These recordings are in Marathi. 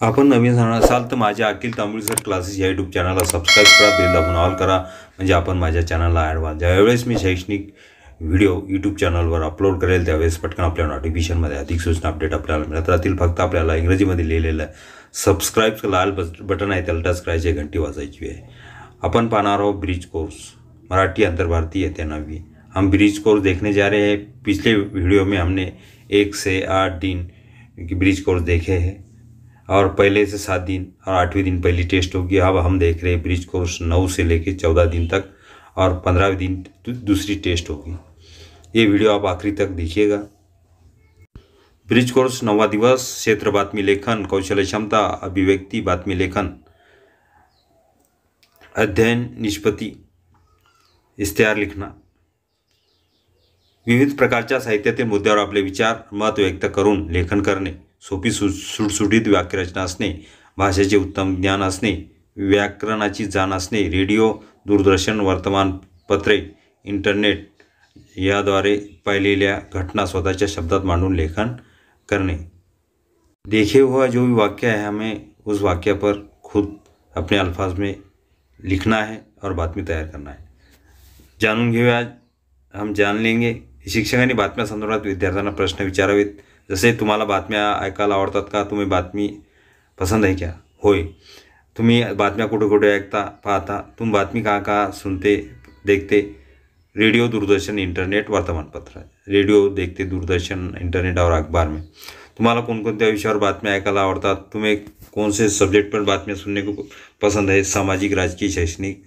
आपण नवीन असाल तर माझ्या अखिल तांबुळे सर क्लासेस या यूट्यूब चॅनलला सबस्क्राईब करा, बेल दाबून ऑल करा, म्हणजे आपण माझ्या चॅनलला ॲड व्हाल. ज्यावेळेस मी शैक्षणिक व्हिडिओ यूट्यूब चॅनलवर अपलोड करेल त्यावेळेस पटकन आपल्या नोटिफिकेशनमध्ये अधिक सूचना अपडेट आपल्याला मिळत राहतील. फक्त आपल्याला इंग्रजीमध्ये लिहिलेलं सबस्क्राईबचं लाल बटन आहे त्याला टच करायची, घंटी वाजायची आहे. अपन पाना रहो ब्रिज कोर्स मराठी अंतर्भारतीय है 9वीं. हम ब्रिज कोर्स देखने जा रहे हैं. पिछले वीडियो में हमने 1 से 8 दिन की ब्रिज कोर्स देखे हैं और पहले से 7 दिन और 8वें दिन पहली टेस्ट होगी. अब हम देख रहे हैं ब्रिज कोर्स 9 से लेकर 14 दिन तक और 15वें दिन दूसरी टेस्ट होगी. ये वीडियो आप आखिरी तक देखिएगा. ब्रिज कोर्स 9वां दिवस. क्षेत्र बातमी लेखन, कौशल्य क्षमता, अभिव्यक्ति बातमी लेखन, अध्ययन, निष्पत्ती, इश्तेहार लिखना. विविध प्रकारच्या साहित्यातील मुद्द्यावर आपले विचार मत व्यक्त करून लेखन करणे. सोपी सुटसुटीत वाक्यरचना असणे, भाषेचे उत्तम ज्ञान असणे, व्याकरणाची जाण असणे, रेडिओ, दूरदर्शन, वर्तमानपत्रे, इंटरनेट याद्वारे पाहिलेल्या घटना स्वतःच्या शब्दात मांडून लेखन करणे. देखे हुआ जो भी वाक्य है हमें उस वाक्य पर खुद अपने अल्फाज में लिखना है और बातमी तयार करना है. जाणून घेऊया. हम जान लेंगे. शिक्षकांनी बातम्या संदर्भात विद्यार्थ्यांना प्रश्न विचारावेत. जसे तुम्हाला बातम्या ऐकायला आवडतात का? तुम्ही बातमी पसंद आहे क्या? होय. तुम्ही बातम्या कुठे कुठे ऐकता पाहता? तुम बातमी कहाँ कहाँ सुनते देखते? रेडियो, दूरदर्शन, इंटरनेट, वर्तमानपत्र. रेडिओ देखते, दूरदर्शन, इंटरनेट और अखबार में. तुम्हाला कोणकोणत्या विषयावर बातम्या ऐकायला आवडतात? तुम्हें कौन से सब्जेक्ट पर बातम्या सुनने को पसंद है? सामाजिक, राजकीय, शैक्षणिक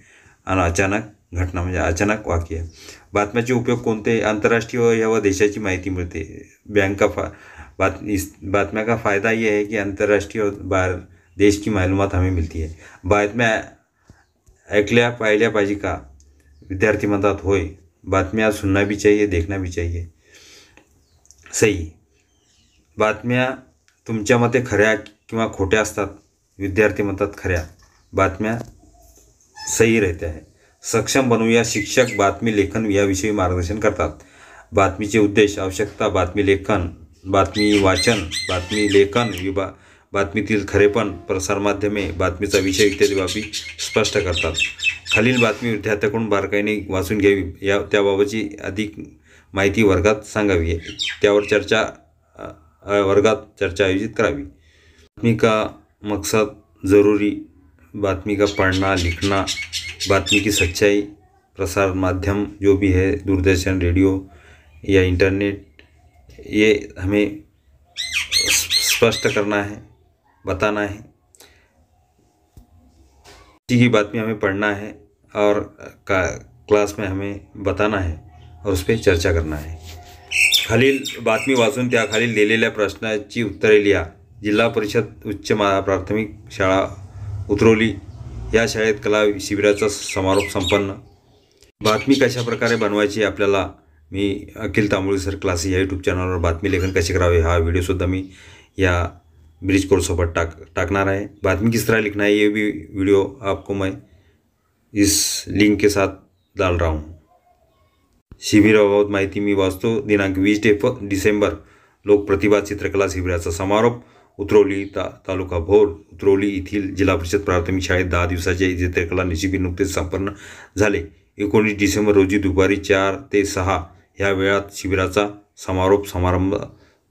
आणि अचानक घटना म्हणजे अचानक वाक्य. बातम्याचे उपयोग कोणते? आंतरराष्ट्रीय व देशाची माहिती मिळते. बातम्या का फ़ायदा ये है कि अंतर्राष्ट्रीय बाहर देश की मालूमात हमें मिलती है. बातम्या ऐकल्या पाहिल्या पाहिजे का? विद्यार्थी म्हणतात होय. बातम्या सुनना भी चाहिए, देखना भी चाहिए. सही. बातम्या तुमच्या मते खऱ्या किंवा खोट्या असतात? विद्यार्थी म्हणतात खऱ्या. बातम्या सही रहत्या है. सक्षम बनवूया. शिक्षक बातमी लेखन याविषयी मार्गदर्शन करतात. बातमीचे उद्देश, आवश्यकता, बातमी लेखन, बातमी वाचन, बातमी लेखन, बातमीतील खरेपण, प्रसारमाध्यमे, बातमीचा विषय इत्यादी बाबी स्पष्ट करतात. खालील बातमी विद्यार्थ्याकडून बारकाईने वाचून घ्यावी. त्याबाबतची अधिक माहिती वर्गात सांगावी. त्यावर वर्गात चर्चा आयोजित करावी. बातमी का मकसद, ज़रूरी, बातमी का पढ़ना लिखना, बातमी की सच्चाई, प्रसार माध्यम जो भी है दूरदर्शन, रेडियो या इंटरनेट, ये हमें स्पष्ट करना है, बताना है. किसी की बातमी हमें पढ़ना है और क्लास में हमें बताना है और उस पर चर्चा करना है. खालील बातमी वाचून त्याखालील दिलेल्या प्रश्नाची उत्तरे लिहा. जिल्हा परिषद उच्च प्राथमिक शाळा उतरवली या शाळेत कला शिबिराचा समारोप संपन्न. बातमी कशा प्रकारे बनवायची आपल्याला मी अखिल तांबुळे सर क्लासेस या यूट्यूब चॅनलवर बातमी लेखन कसे करावे हा व्हिडिओसुद्धा मी या ब्रिज कोर्ससोबत टाकणार आहे. बातमी किस तरह लिखना है ये भी वीडियो आपको मैं इस लिंक के साथ डाल रहा हूँ. शिबिराबाबत माहिती मी वाचतो. दिनांक 20 डिसेंबर लोकप्रतिभा चित्रकला शिबिराचा समारोप. उतरवली तालुका भोर. उतरवली येथील जिल्हा परिषद प्राथमिक शाळेत 10 दिवसाचे चित्रकला शिबिर नुकतेच संपन्न झाले. 19 डिसेंबर रोजी दुपारी 4 ते 6 या वेळात शिबिराचा समारंभ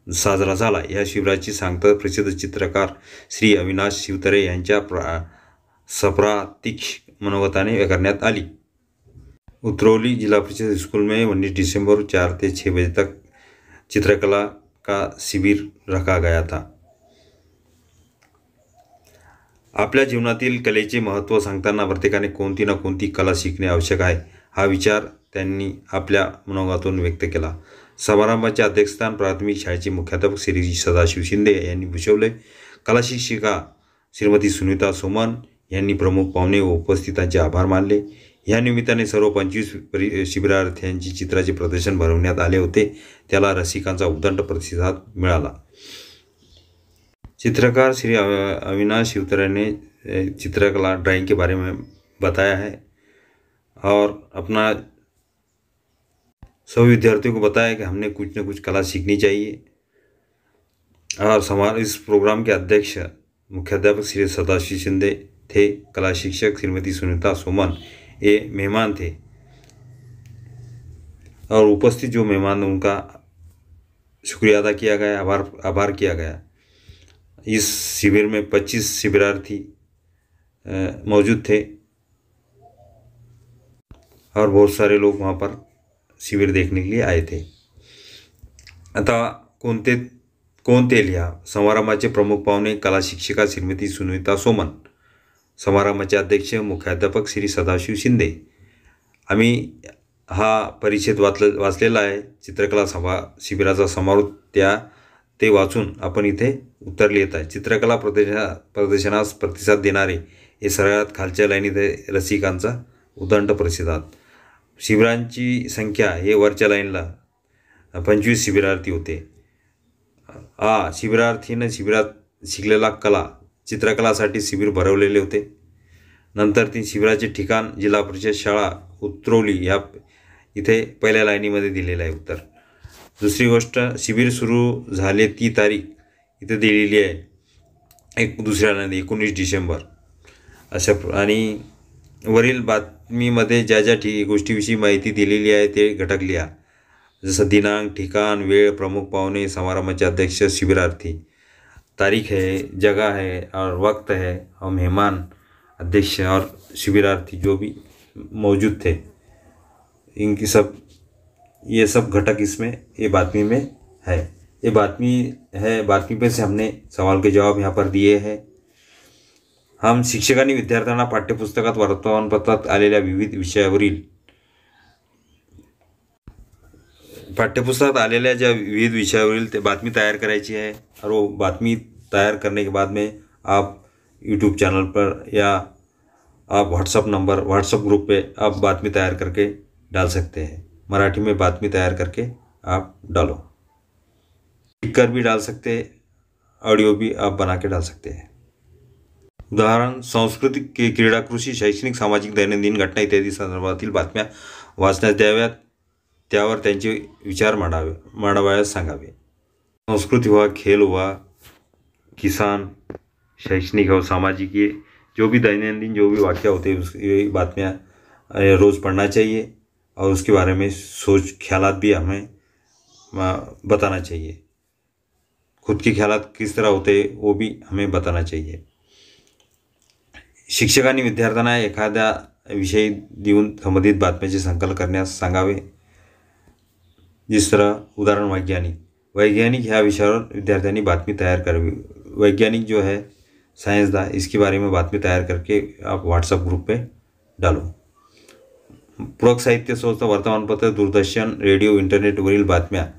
साजरा झाला. या शिबिराची सांगता प्रसिद्ध चित्रकार श्री अविनाश शिवतरे यांच्या सप्रातिक मनोगताने करण्यात आली. उतरौली जिला परिषद स्कूल में 19 दिसंबर 4 से 6 बजे तक चित्रकला का शिबिर रखा गया था. आपल्या जीवनातील कलेचे महत्त्व सांगताना प्रत्येकाने कोणती ना कोणती कला शिकणे आवश्यक आहे हा विचार त्यांनी आपल्या मनोगतातून व्यक्त केला. समारंभाचे अध्यक्षस्थान प्राथमिक शाळेचे मुख्याध्यापक श्री सदाशिव शिंदे यांनी भूषवले. कला शिक्षिका श्रीमती सुनीता सोमन यांनी प्रमुख पाहुणे व उपस्थितांचे आभार मानले. या निमित्ताने सर्व 25 शिबिरार्थ्यांची चित्राचे प्रदर्शन भरवण्यात आले होते. त्याला रसिकांचा उदंड प्रतिसाद मिळाला. चित्रकार श्री अविनाश शिवतरे ने चित्रकला ड्राइंग के बारे में बताया है और अपना सभी विद्यार्थियों को बताया कि हमने कुछ न कुछ कला सीखनी चाहिए. और इस प्रोग्राम के अध्यक्ष मुख्याध्यापक श्री सदाशिव शिंदे थे। कला शिक्षक श्रीमती सुनीता सोमन ये मेहमान थे और उपस्थित जो मेहमान उनका शुक्रिया अदा किया गया, आभार किया गया। इस शिविर में 25 शिविरार्थी मौजूद थे और बहुत सारे लोग वहाँ पर शिविर देखने के लिए आए थे। आता कोणते लिहा समारंभाचे प्रमुख पाहुणे कला शिक्षिका श्रीमती सुनीता सोमन, समारंभाचे अध्यक्ष मुख्याध्यापक श्री सदाशिव शिंदे। आम्ही हा परिच्छेद वाचलेला आहे चित्रकला शिबिराचा समारोप ते वाचून आपण इथे उत्तर लिहित आहे। चित्रकला प्रदर्शनास प्रतिसाद देणारे हे सर्वात खालच्या लाईनीत रसिकांचा उदंड प्रतिसाद। शिबिरांची संख्या हे वरच्या लाईनला 25 शिबिरार्थी होते। शिबिरार्थीने शिबिरात शिकलेला कला चित्रकलासाठी शिबिर भरवलेले होते। नंतर ती शिबिराचे ठिकाण जिल्हा परिषद शाळा उतरवली या इथे पहिल्या लाईनीमध्ये दिलेलं आहे उत्तर। दुसरी गोष्ट शिबिर सुरू झाले ती तारीख इथे दिलेली आहे दुसऱ्या लाईनीत 19 डिसेंबर अशा। आणि वरील बातमीमध्ये ज्या गोष्टीविषयी माहिती दिलेली आहे ते घटक लिहा, जसं दिनांक, ठिकाण, वेळ, प्रमुख पाहुणे, समारंभाचे अध्यक्ष, शिबिरार्थी, तारीख है, जगह है और वक्त है और मेहमान, अध्यक्ष और शिबिरार्थी जो भी मौजूद थे, इनकी ये सब घटक इसमें ये बातमी में है। ये बातमी है, बातमी पे से हमने सवाल के जवाब यहाँ पर दिए हैं। हम शिक्षकांनी विद्यार्थ्यांना पाठ्यपुस्तकात वर्तमानपत्रात आलेल्या विविध विषयावरील ते बातमी तैयार करायची है और वो बातमी तैयार करने के बाद में आप यूट्यूब चैनल पर या आप व्हाट्सअप ग्रुप पे आप बातमी तैयार करके डाल सकते हैं। मराठी में बातमी तैयार करके आप डालो, लिख कर भी डाल सकते, ऑडियो भी आप बना के डाल सकते हैं। उदाहरण सांस्कृतिक, क्रीडा, कृषी, शैक्षणिक, सामाजिक, दैनंदिन घटना इत्यादी संदर्भातील बातम्या वाचण्यास द्याव्यात, त्यावर त्यांचे विचार मांडावयास सांगावे। संस्कृति हुआ, खेल हुआ, किसान, शैक्षणिक और सामाजिक, ये जो भी दैनंदिन जो भी वाक्य होते हैं उसकी बातम्याँ रोज़ पढ़ना चाहिए और उसके बारे में ख्यालात भी हमें बताना चाहिए। खुद के ख्यालात किस तरह होते वो भी हमें बताना चाहिए। शिक्षकांनी विद्यार्थ्यांना एखाद्या विषयी देऊन संबंधित बातम्याचे संकलन करण्यास सांगावे। जिस तरह उदाहरण वैज्ञानिक ह्या विषयावर विद्यार्थ्यांनी बातमी तैयार करावी। वैज्ञानिक जो है साइंसदान, इसके बारे में बातमी तैयार करके आप व्हाट्सएप ग्रुप पे डालो। पूरक साहित्य संस्था, वर्तमानपत्र, दूरदर्शन, रेडियो, इंटरनेट वरील बातम्या,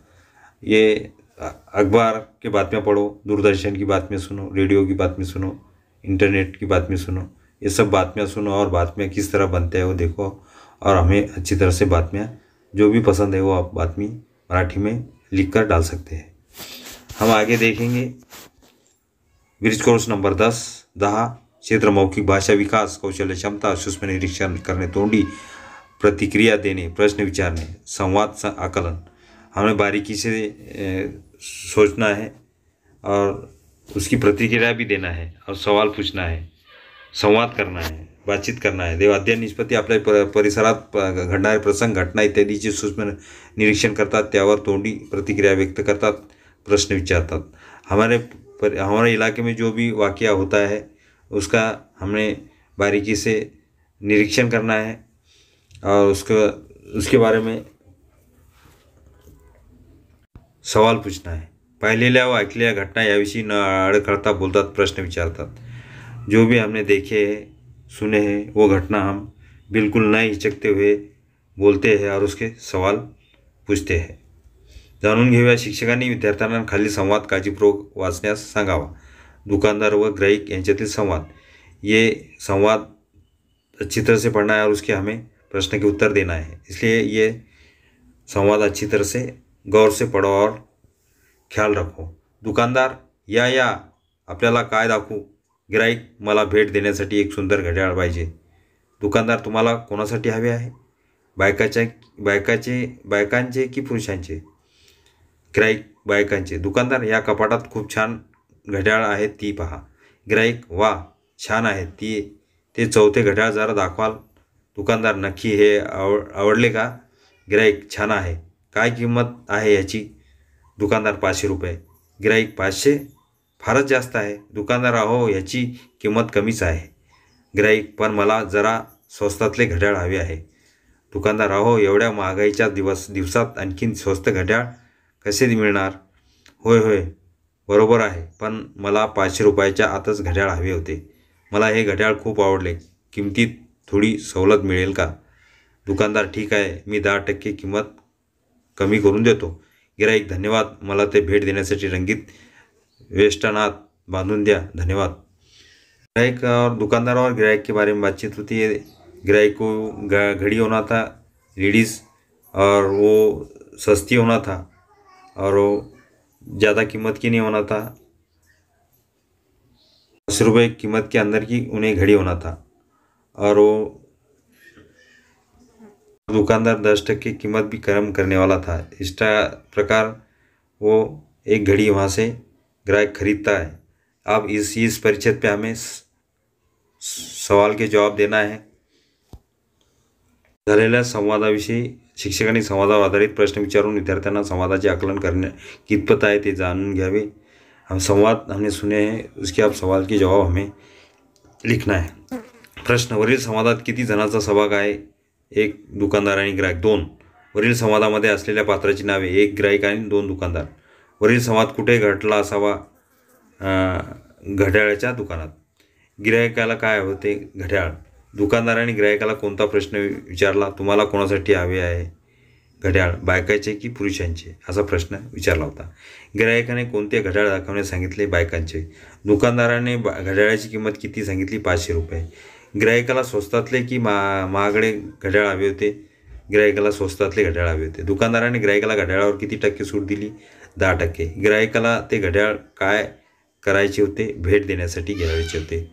ये अखबार की बातम्याँ पढ़ो, दूरदर्शन की बातम्याँ सुनो, रेडियो की बातमी सुनो, इंटरनेट की बातमी सुनो, ये सब बातम्याँ सुनो और बातम्याँ किस तरह बनते हैं वो देखो और हमें अच्छी तरह से बातम्याँ जो भी पसंद है वो आप बातमी मराठी में लिख कर डाल सकते हैं। हम आगे देखेंगे ब्रिज कोर्स नंबर 10 क्षेत्र मौखिक भाषा विकास, कौशल्य क्षमता, सूक्ष्म निरीक्षण करने, तोंडी प्रतिक्रिया देने, प्रश्न विचारने, संवाद आकलन। हमें बारीकी से सोचना है और उसकी प्रतिक्रिया भी देना है और सवाल पूछना है, संवाद करना है, बातचीत करना है। देवाध्ययन निष्पत्ती आपल्या परिसरात घडणारे प्रसंग, घटना इत्यादीचे सूक्ष्म निरीक्षण करतात, त्यावर तोंडी प्रतिक्रिया व्यक्त करतात, प्रश्न विचारतात। हमारे इलाके में जो भी वाक़या होता है उसका हमें बारीकी से निरीक्षण करना है और उसके बारे में सवाल पूछना है। पाहिलेल्या व ऐकलेल्या घटना याविषयी न अडखळता बोलतात, प्रश्न विचारतात। जो भी हमने देखे हैं, सुने हैं, वो घटना हम बिल्कुल न हिचकते हुए बोलते हैं और उसके सवाल पूछते हैं। जाणून घेऊया शिक्षकांनी विद्यार्थ्यांना खालील संवाद काळजीपूर्वक वाचण्यास सांगावा। दुकानदार व ग्राहक यांच्यातील संवाद, ये संवाद अच्छी तरह से पढ़ना है और उसके हमें प्रश्न के उत्तर देना है, इसलिए ये संवाद अच्छी तरह से गौर से पढ़ो और ख्याल रखो। दुकानदार, या आपल्याला काय दाखवू? गिराईक, मला भेट देण्यासाठी एक सुंदर घड्याळ पाहिजे। दुकानदार, तुम्हाला कोणासाठी हवे आहे? बायकांचे की पुरुषांचे? गिराईक, बायकांचे। दुकानदार, या कपाटात खूप छान घड्याळ आहेत, ती पहा। गिराईक: वाह, छान आहे. ते चौथे घड्याळ जरा दाखवाल? दुकानदार: नक्की. हे आवडले का? गिराईक: छान आहे. काय किंमत आहे याची? दुकानदार: 500 रुपये. गिराईक: 500? फारच जास्त आहे. दुकानदार: अहो, याची किंमत कमीच आहे. गिराईक: पण मला जरा स्वस्तातले घड्याळ हवे आहे. दुकानदार: अहो, एवढ्या महागाईच्या दिवसात आणखीन स्वस्त घड्याळ कसे मिळणार? होय होय, बरोबर आहे, पण मला 500 रुपयाच्या आतच घड्याळ हवे होते. मला हे घड्याळ खूप आवडले. किमतीत थोडी सवलत मिळेल का? दुकानदार: ठीक आहे, मी 10% किंमत कमी करून देतो. गिराईक: धन्यवाद. मला ते भेट देण्यासाठी रंगीत वेष्टनात बांधून द्या. धन्यवाद. गिराईक और दुकानदार और गिराईक के बारे में बातचीत होती है. गिराईक को घड़ी होना था लेडीज़, और वो सस्ती होना था और वो ज़्यादा कीमत की नहीं होना था. 10 रुपये कीमत के अंदर की उन्हें घड़ी होना था, और वो दुकानदार 10% कीमत भी कम करने वाला था. इस प्रकार वो एक घड़ी वहाँ से ग्राहक खरीदता है. अब इस परिच्छेद पे हमें सवाल के जवाब देना है. झालेल्या संवादाविषयी शिक्षकांनी संवादावर आधारित प्रश्न विचारून विद्यार्थ्यांना संवादाचे आकलन करणे कितपत आहे ते जाणून घ्यावे. हम संवाद हमने सुने हैं, उसके अब सवाल के जवाब हमें लिखना है. प्रश्न: वरील संवादात किती जणांचा सहभाग आहे? 1 दुकानदार आणि ग्राहक. 2 वरील संवादामध्ये असलेल्या पात्राची नावे. 1 ग्राहक आणि 2 दुकानदार. वरील संवाद कुठे घडला असावा? घड्याळाच्या दुकानात. गिरायकाला काय होते? घड्याळ. दुकानदाराने गिरायकाला कोणता प्रश्न विचारला? तुम्हाला कोणासाठी हवे आहे घड्याळ, बायकाचे की पुरुषांचे, असा प्रश्न विचारला होता. गिरायकाने कोणते घड्याळ दाखवण्यास सांगितले? बायकांचे. दुकानदाराने घड्याळाची किंमत किती सांगितली? 500 रुपये. गिरायकाला स्वस्तातले की महागडे घड्याळ हवे होते? गिरायकाला स्वस्तातले घड्याळ हवे होते. दुकानदाराने गिरायकाला घड्याळावर किती टक्के सूट दिली? 10%. गिरायकाला ते घड्याळ काय करायचे होते? भेट देण्यासाठी घ्यायचे होते.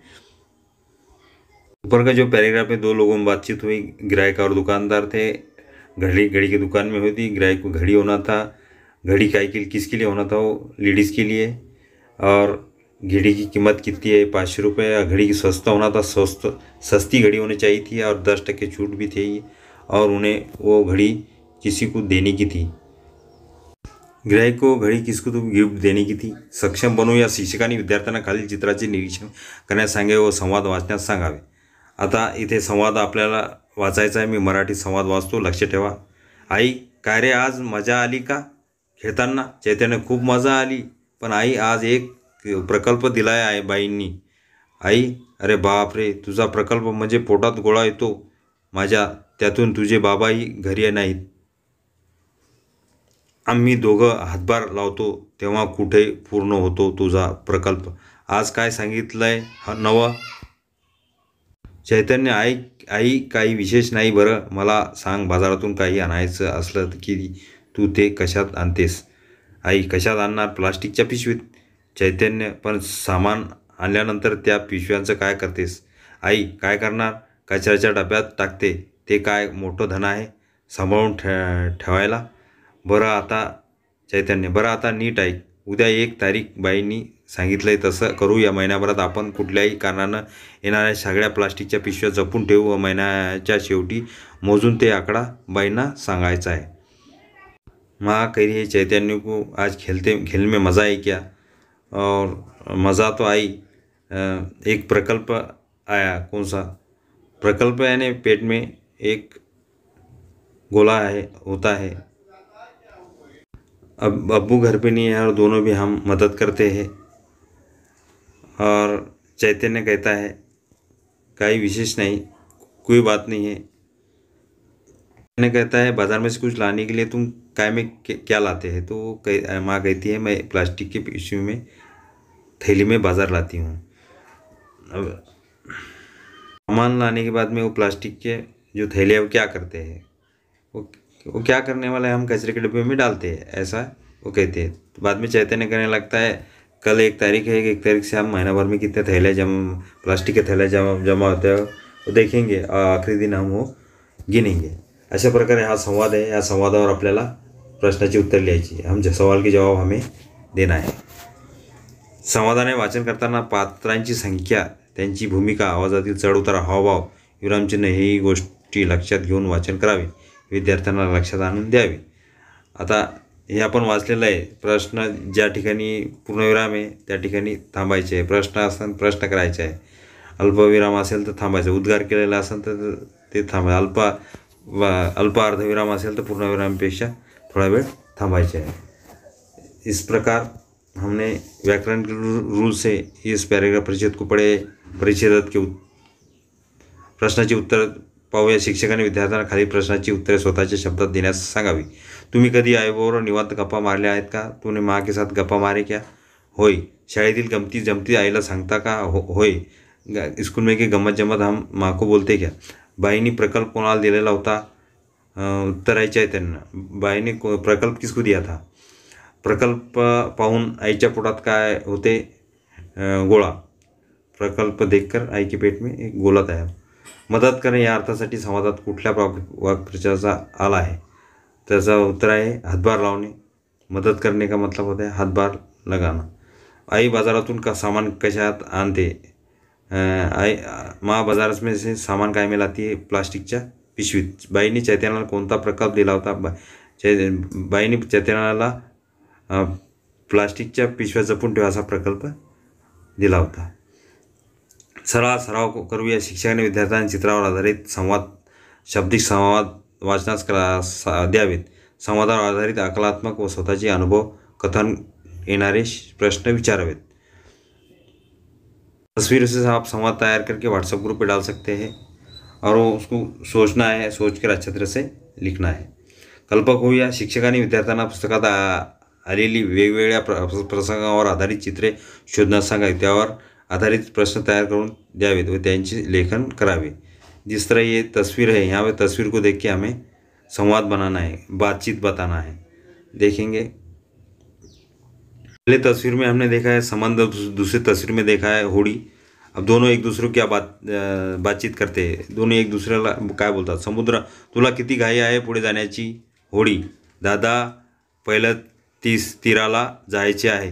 ऊपर का जो पैराग्राफ है, 2 लोगों में बातचीत हुई. गिरायक और दुकानदार थे. घड़ी की दुकान में हुई थी. गिरायक को घड़ी होना था. घड़ी किसके लिए होना था? वो लेडीज़ के लिए. और घड़ी की कीमत कितनी है? 500 रुपये. घड़ी की सस्ता होना था. सस्ती घड़ी होनी चाहिए थी और 10% छूट भी थी, और उन्हें वो घड़ी किसी को देने की थी. गिरायक को घड़ी किसको तो गिफ्ट देने की थी. सक्षम बनू या शिक्षकांनी विद्यार्थ्यांना खालील चित्राचे निरीक्षण करण्यास सांगावे व संवाद वाचण्यास सांगावे. आता इथे संवाद आपल्याला वाचायचा आहे. मी मराठी संवाद वाचतो, लक्ष ठेवा. आई: काय रे, आज मजा आली का खेळताना? चैतन्य: खूप मजा आली, पण आई आज एक प्रकल्प दिलाय आहे बाईंनी. आई: अरे बाप रे, तुझा प्रकल्प म्हणजे पोटात गोळा येतो माझ्या, त्यातून तुझे बाबाही घरी नाहीत. आम्ही दोघं हातभार लावतो तेव्हा कुठे पूर्ण होतो तुझा प्रकल्प. आज काय सांगितलंय नवं? चैतन्य: आई काही विशेष नाही बरं. मला सांग, बाजारातून काही आणायचं असलं की तू ते कशात आणतेस? आई: कशात आणणार? प्लास्टिकच्या पिशवीत. चैतन्य: पण सामान आणल्यानंतर त्या पिशव्यांचं काय करतेस? आई: काय करणार? कचऱ्याच्या डब्यात टाकते. ते काय मोठं धन आहे सांभाळून ठेवायला? बरं आता. चैतन्य: बरं आता नीट ऐक. उद्या 1 तारीख बाईंनी सांगितलंय तसं करू. या महिन्याभरात आपण कुठल्याही कारणानं येणाऱ्या सगळ्या प्लास्टिकच्या पिशव्या जपून ठेवू व महिन्याच्या शेवटी मोजून ते आकडा बाईंना सांगायचा आहे. माँ कह रही है चैतन्य को, आज खेल में मज़ा आई क्या? और मज़ा तो आई. एक प्रकल्प आया. कौन सा प्रकल्प? यानी पेट में एक गोला होता है. अब अब्बू घर पे नहीं है और दोनों भी हम मदद करते हैं. और चैतन्य कहता है, कोई विशेष नहीं, कोई बात नहीं है. चैतन्य कहता है, बाज़ार में से कुछ लाने के लिए तुम काय में क्या लाते हैं? तो माँ कहती है, मैं प्लास्टिक के पिशवी में थैली में बाज़ार लाती हूँ. अब सामान लाने के बाद में वो प्लास्टिक के जो थैले हैं वो क्या करते हैं? वो क्या करने वाला है? हम कचरे के डब्बे में डालते हैं, ऐसा वो कहते हैं. तो बाद में चैतन्य कहने लगता है, कल 1 तारीख है. 1 तारीख से हम महीना भर में कितने थैले प्लास्टिक के थैले जमा होते हैं वो देखेंगे, और आखरी दिन हम वो गिनेंगे. अशा प्रकारे हा संवाद आहे. या संवादावर आपल्याला प्रश्नाची उत्तर लिहायची. हम सवाल के जवाब हमें देना है. संवादाने वाचन करताना पात्रांची संख्या, त्यांची भूमिका, आवाजातील चढउतार, हावभाव, विरामचिन्ह हेही गोष्टी लक्षात घेऊन वाचन करावे. विद्यार्थ्यांना लक्षात आणून द्यावे. आता हे आपण वाचलेलं आहे. प्रश्न ज्या ठिकाणी पूर्णविराम आहे त्या ठिकाणी थांबायचे आहे. प्रश्न असताना प्रश्न करायचे आहे. अल्पविराम असेल तर थांबायचं. उद्गार केलेला असेल तर ते थांबायचं. अल्प अर्धविराम असेल तर पूर्णविरामपेक्षा थोड़ा वेळ थांबायचे आहे. इस प्रकार हमने व्याकरण के रूल से इस पैराग्राफ परिच्छेद को पढ़े. परिच्छेदात के प्रश्नाची उत्तर पाहूया. शिक्षकांनी विद्यार्थ्यांना खालील प्रश्नाची उत्तरे स्वतःच्या शब्दात देण्यास सांगावी. तुम्ही कधी आईबरोबर निवांत गप्पा मारल्या आहेत का? तूने माँ के साथ गप्पा मारे क्या? होय. शाळेतील गमती जमती आईला सांगता का? होय. स्कूल में की गम्मत जमत हम माँ को बोलते क्या? बाईंनी प्रकल्प कोणाला दिलेला होता? उत्तर आईच्या आहे त्यांना. बाईने प्रकल्प किसको दिया था? प्रकल्प पाहून आईच्या पोटात काय होते? गोळा. प्रकल्प देखकर आई के पेट में एक गोला तयार. मदत करणे या अर्थासाठी संवादात कुठल्या वाक्प्रचाराचा आला आहे? त्याचा उत्तर आहे हातभार लावणे. मदत करने का मतलब होता है हातभार लगाना. आई बाजारातून का सामान कशात आणते? आई माँ बाजार में से सामान काय में लाती है? प्लास्टिकच्या पिशवीत. बाईने चैतन्याला कोणता प्रकल्प दिला होता? बाईने चैतन्याला प्लास्टिकच्या पिशव्या जपून ठेवा असा प्रकल्प दिला होता. सराव करूया. शिक्षकाने विद्यार्थ्यांना चित्रावर आधारित संवाद, शाब्दिक संवाद वाचनास द्यावेत. संवादावर आधारित आकलात्मक व स्वतःचे अनुभव कथन येणारे प्रश्न विचारावेत. तस्वीरों से आप संवाद तैयार करके व्हाट्सएप ग्रुप पे डाल सकते हैं और उसको सोचना है, सोचकर अच्छे तरह से लिखना है. कल्पक होऊया. शिक्षकांनी विद्यार्थ्यांना पुस्तकात आलेली वेगवेगळ्या प्रसंगावर आधारित चित्रे शोधण्यास सांगावी. त्यावर आधारित प्रश्न तैयार करून द्यावेत व त्यांचे लेखन करावे. जिस तरह ये तस्वीर है, यहाँ पे तस्वीर को देख के हमें संवाद बनाना है, बातचीत बताना है. देखेंगे. पहले तस्वीर में हमने देखा है संबंध, दूसरी तस्वीर में देखा है होडी. अब दोनों एक दूसरे क्या बातचीत करते हैं. दोनों एक दुसऱ्याला काय बोलतात? समुद्र, तुला किती घाई आहे पुढे जाण्याची? होडी, दादा पहिलं तीराला जायचे आहे.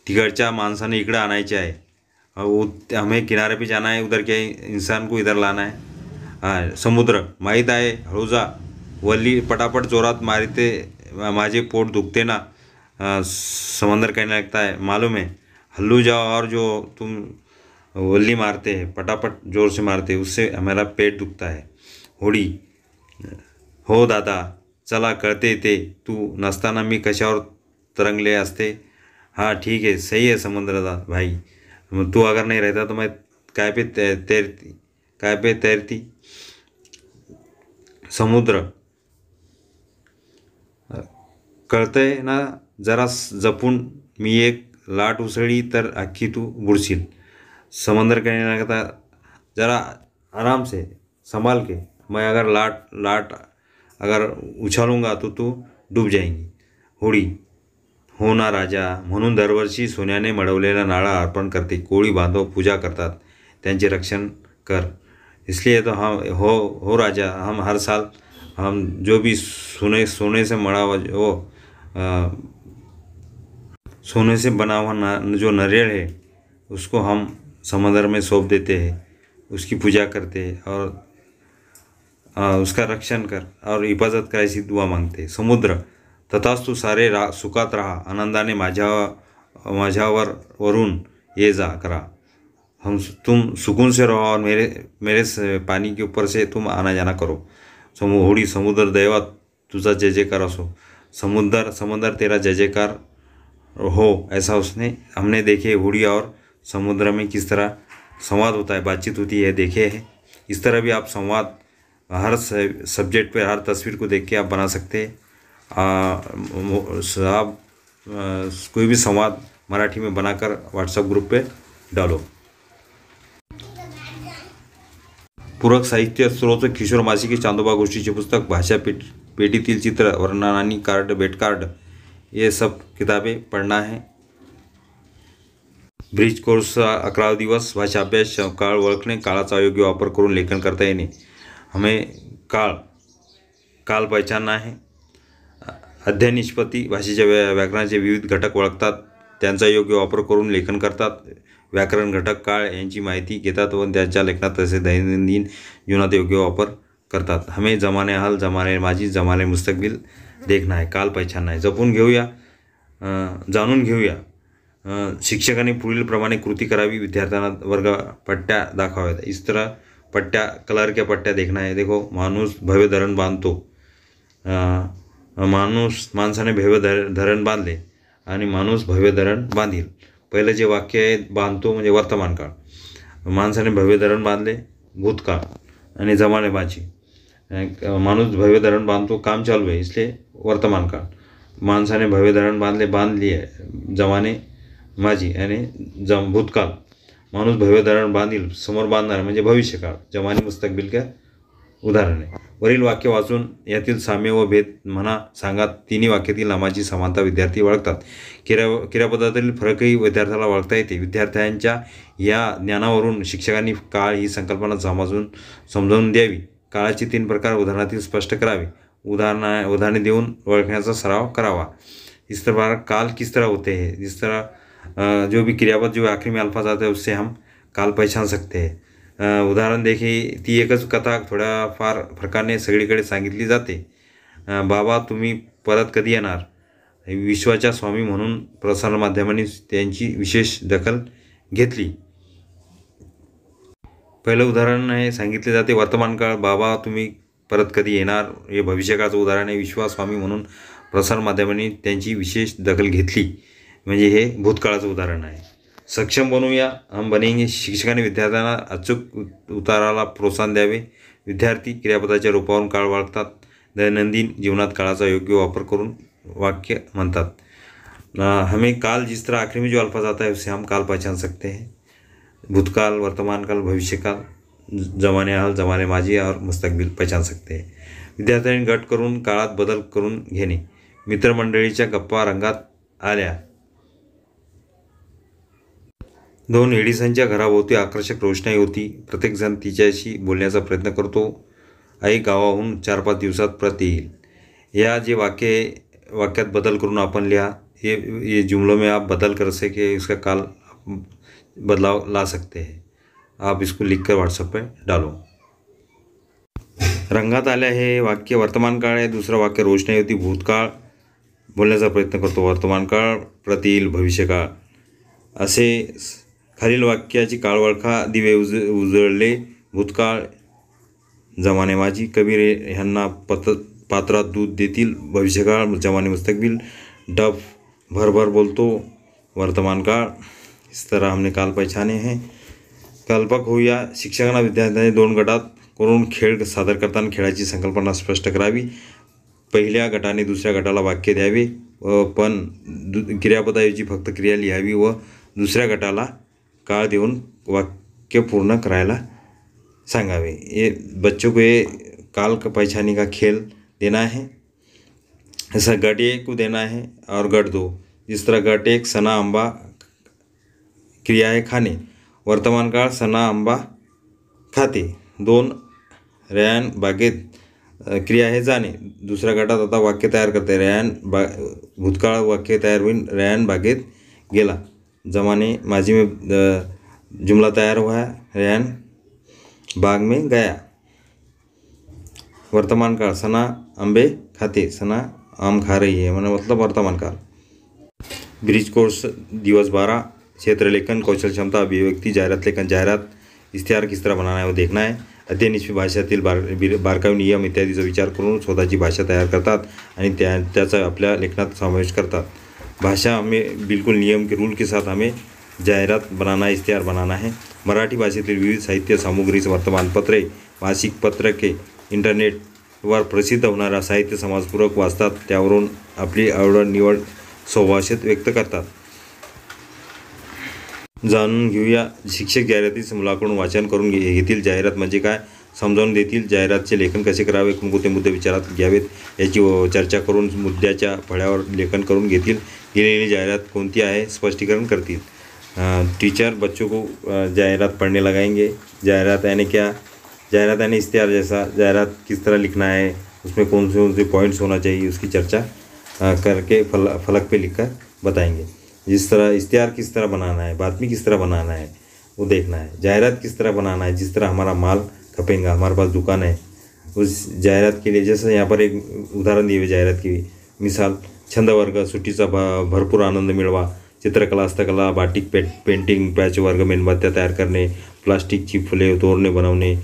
तिकडच्या माणसाने इकडे आणायचे आहे. हमें किनारे पे जाना है, उधर के इंसान को इधर लाना है. हाँ. समुद्र, माहीत आहे, हळू जा. वल्ली, पटापट जोरात मारते, माझे पोट दुखते ना. समंदर कहने लगता है, मालूम है, हल्लू जाओ और जो तुम वल्ली मारते हैं, पटापट जोर से मारते, उससे हमारा पेट दुखता है. होडी, हो दादा, चला कळते ते, तू नसताना मी कशावर तरंगले असते. हाँ ठीक है, सही है समुद्रदा भाई, तू अगर नहीं रहता तो मैं काय पे तैरती. समुद्र, कळतंय ना, जरा जपून, मी एक लाट उसळी तर अख्खी तू बुडशील. समंदर कहने लगता, जरा आराम से संभाल के, मैं अगर लाट अगर उछालूंगा तो तू डूब जाएंगी. होडी, हो ना राजा, म्हणून दरवर्षी सोन्याने मडवलेला नाळा अर्पण करते. कोळी बांधव पूजा करतात, त्यांचे रक्षण कर. इसलिए तो हम हो राजा, हम हर साल हम जो भी सोने से मड़ा हुआ सोने से बना हुआ जो नारियल है उसको हम समंदर में सौंप देते हैं, उसकी पूजा करते हैं और उसका रक्षण कर और हिफाजत कर ऐसी दुआ मांगते. समुद्र, तथास्तु, सारे सुखात राहा, आनंदाने माझ्यावर वरून ये जा करा. तुम सुकून से रहो और मेरे पानी के ऊपर से तुम आना जाना करो. होडी, समुद्र दैवा तुझा जय जयकार असो. समंदर तेरा जय जयकार हो. ऐसा हमने देखे होडी और समुद्र में किस तरह संवाद होता है, बातचीत होती है, देखे हैं. इस तरह भी आप संवाद हर सब्जेक्ट पे, हर तस्वीर को देख के आप बना सकते हैं. आप कोई भी संवाद मराठी में बनाकर व्हाट्सएप ग्रुप पे डालो. पूरक साहित्य स्रोत किशोर मासिके चांदोबा गोष्टीचे पुस्तक, भाषा पेटीतील चित्र, वर्णनानी कार्ड, भेट कार्ड, ये सब किताबें पढ़ना है. ब्रिज कोर्स 11 दिवस. भाषा अभ्यास, काळ ओळखणे, काळाचा योग्य वापर करून लेखन करता येणे. हमें काल पहचानना है. अध्ययन निष्पत्ती, भाषेच्या व्याकरणाचे विविध घटक ओळखतात त्यांचा योग्य वापर करून लेखन करतात. व्याकरण, घटक, काळ यांची माहिती घेतात व त्यांच्या लेखनात तसे दैनंदिन जीवनात योग्य वापर करतात. हमें जमाने हाल, जमाने माजी, जमाने मुस्तकबिल देखना है, काल पहचानना है. जपून घेऊया, जाणून घेऊया. शिक्षकांनी पुढीलप्रमाणे कृती करावी. विद्यार्थ्यांना वर्ग पट्ट्या दाखवाव्यात. इस तरह पट्ट्या, कलर के पट्ट्या देखना है. देखो, माणूस भव्य धरण बांधतो. माणसाने भव्य धरण बांधले आणि माणूस भव्य धरण बांधील. पहिलं जे वाक्य आहे बांधतो म्हणजे वर्तमान काळ. माणसाने भव्य धरण बांधले भूतकाळ आणि जमाने माझी. माणूस भव्य धरण बांधतो, काम चालू आहे इसलिए वर्तमान काळ. माणसाने भव्य धरण बांधली आहे जमाने माझी आणि भूतकाळ. माणूस भव्य धरण बांधील, समोर बांधणार म्हणजे भविष्यकाळ. जमाने मुस्तकबिल का उदाहरण आहे. वरील वाक्य वाचून यातील साम्य व भेद म्हणा, सांगा. तिन्ही वाक्यातील नामाची समानता विद्यार्थी ओळखतात. क्रियापदातील फरकही विद्यार्थ्याला ओळखता येते. विद्यार्थ्यांच्या या ज्ञानावरून शिक्षकांनी काळ ही संकल्पना समजावून द्यावी. काळाचे 3 प्रकार उदाहरणातील स्पष्ट करावे. उदाहरणे देऊन ओळखण्याचा सराव करावा. इस तरह काल किस तरह होते हैं, जिस तरह जो भी क्रियापद जो आखिरी में अल्फाज आता है उससे हम काल पहचान सकते हैं. उदाहरण देखील ती एकच कथा थोड्याफार फरकाने सगळीकडे सांगितली जाते. बाबा तुम्ही परत कधी येणार. विश्वाच्या स्वामी म्हणून प्रसारमाध्यमांनी त्यांची विशेष दखल घेतली. पहिलं उदाहरण आहे सांगितले जाते वर्तमान काळ. बाबा तुम्ही परत कधी येणार. हे भविष्यकाळचं उदाहरण आहे. विश्वास्वामी म्हणून प्रसारमाध्यमांनी त्यांची विशेष दखल घेतली म्हणजे हे भूतकाळाचं उदाहरण आहे. सक्षम बनूया, हम बनेंगे. शिक्षकांनी विद्यार्थ्यांना अचूक उताराला प्रोत्साहन द्यावे. विद्यार्थी क्रियापदाच्या रूपावरून काळ ओळखतात. दैनंदिन जीवनात काळाचा योग्य वापर करून वाक्य म्हणतात. हमें काल, जिस तरह आखिरी में जो अल्फाज आता है उससे हम काल पहचान सकते हैं. भूतकाल, वर्तमान काल, भविष्यकाल, जमाने हाल, जमाने माजी और मुस्तकबिल पहचान सकते हैं. विद्यार्थ्यांनी गट करून काळात बदल करून घेणे. मित्रमंडळीच्या गप्पा रंगात आल्या. 2 एडिसनच्या घराभोवती आकर्षक रोषणाई होती. प्रत्येकजण तिच्याशी बोलण्याचा प्रयत्न करतो. आई गावाहून 4-5 दिवसात परत येईल. या जे वाक्यात बदल करून आपण लिहा. ये जुमलों में आप बदल कर सके इसका काल बदलाव ला सकते हैं. आप इसको लिखकर व्हाट्सएप पे डालो. रंगात आल्या हे वाक्य वर्तमान काळ आहे. दुसरं वाक्य रोषणाई होती. भूतकाळ बोलण्याचा प्रयत्न करतो. वर्तमान काळ परत येईल, भविष्यकाळ. असे खालील वाक्याची काळ ओळखा. दिवे उजळले, भूतकाळ, जमाने माझी. कबीर ह्यांना पात्रात दूध देतील, भविष्यकाळ. जमाने मुस्तकबिल. डब भरभर बोलतो, वर्तमान काळ. इस तरह हमने काल पहचाने हैं. कल्पक होऊया. शिक्षकांना विद्यार्थ्यांनी 2 गटात करून खेळ सादर करताना खेळाची संकल्पना स्पष्ट करावी. पहिल्या गटाने दुसऱ्या गटाला वाक्य द्यावे पण क्रियापदाऐवजी फक्त क्रिया लिहावी व दुसऱ्या गटाला काळ देऊन वाक्य पूर्ण करायला सांगावे. ये बच्चों को ये काल का पहचानी का खेल देना है. ऐसा गट 1 को देना है और गट 2. जिस तरह गट 1 सना आंबा क्रिया है खाने. वर्तमान काळ सना आंबा खाते. 2 रयान बागेत क्रिया आहे जाणे. दुसऱ्या गटात आता वाक्य तयार करते. भूतकाळ वाक्य तयार होईल. रयान बागेत गेला. जमाने माझी में जुमला तैयार हुआ है. रयान बाग में गया. वर्तमान काळ सना आंबे खाते. सना आम खा रही है मतलब वर्तमान काल. ब्रिज कोर्स दिवस 12. क्षेत्र लेखन, कौशल क्षमता, अभिव्यक्ती, जाहिरात लेखन. जाहिरात इश्तिहार किस तरह बनाना है वो देखना है. अध्ययन इसवी भाषेतील बारकावी नियम इत्यादीचा विचार करून स्वतःची भाषा तयार करतात आणि त्याचा आपल्या लेखनात समावेश करतात. भाषा हमें बिल्कुल नियम के रूल के साथ हमें जाहिरात बनाना, इश्तिहार बनाना है. मराठी भाषेतील विविध साहित्य सामुग्रीचे वर्तमानपत्रे, मासिक पत्रके, इंटरनेटवर प्रसिद्ध होणारा साहित्य समाजपूरक वाचतात. त्यावरून आपली आवड निवड स्वभाषेत व्यक्त करतात. जाणून घेऊया. शिक्षक जाहिरातीचे मुलाकडून वाचन करून घेतील. जाहिरात म्हणजे काय समजावून देतील. जाहिरातचे लेखन कसे करावे, कोणकोणते मुद्दे विचारात घ्यावेत याची चर्चा करून मुद्द्याच्या फळ्यावर लेखन करून घेतील. दिलेली जाहिरात कोणती आहे स्पष्टीकरण करतील. टीचर बच्चों को जाहिरात पढ़ने लगाएंगे. जाहिरात यानी क्या, जाहिरात यानी इश्तिहार जैसा. जाहिरात किस तरह लिखना है, उसमें कौन से पॉइंट्स होना चाहिए उसकी चर्चा करके फलक पे लिखकर बताएंगे. जिस तरह इश्तिहार किस तरह बनाना है, बातमी किस तरह बनाना है वो देखना है, जाहिरात किस तरह बनाना है, जिस तरह हमारा माल खपेगा, हमारे पास दुकान है उस जाहिरात के लिए। जैसे यहाँ पर एक उदाहरण दिए हुए जाहिरात की मिसाल, छंद वर्ग सुट्टीचा भरपूर आनंद मिळवा, चित्रकला, हस्तकला, बाटिक पेंटिंग, पॅच वर्ग, मेणबत्त्या तयार करणे, प्लास्टिकची फुले तोरणे बनवणे,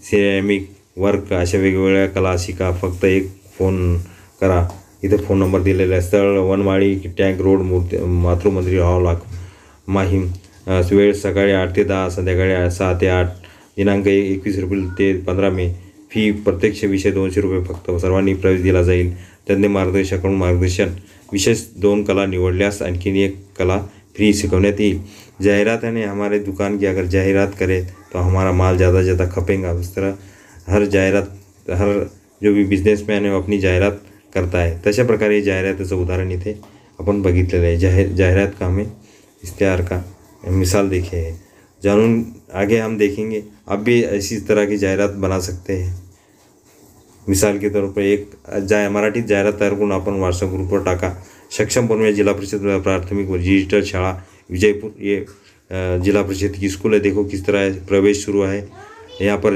सिरॅमिक वर्क, अशा वेगवेगळ्या कला शिका. फक्त एक फोन करा. इथे फोन नंबर दिलेला आहे. स्थळ Vanmali tank road, Matrumandir hall, Mahim. वेळ सकाळी 8 ते 10, संध्याकाळी 6 ते 8. दिनांक 21 एप्रिल ते 15 मे. फी प्रत्यक्ष विषय 200 रुपये फक्त. सर्वांनी प्रवेश दिला जाईल. तज्ञ मार्गदर्शकाकडून मार्गदर्शन. विशेष 2 कला निवडल्यास आणखीन 1 कला फ्री सिखावण्यात येईल. जाहिरात यानी हमारे दुकान की अगर जाहिरात करें तो हमारा माल ज़्यादा ज़्यादा खपेगा. उस तरह हर जो भी बिझनेसमॅन आहे अपनी जाहिरात करता है. तशा प्रकारे जाहिरातीचं उदाहरण इथे आपण बघितलेलं आहे. जाहिरात का हमें इश्तिहार का मिसाल देखे है. जानून आगे हम देखेंगे. आप भी ऐसी तरह की जाहिरात बना सकते हैं. मिसाल के तौर पर एक मराठीत जाहिरात तयार करून आपण व्हॉट्सअप ग्रुपवर टाका. सक्षम बनवूया जिला परिषद प्राथमिक व डिजिटल शाळा विजयपुर. ये जिला परिषद की स्कूल है. देखो किस तरह प्रवेश शुरू है. यहाँ पर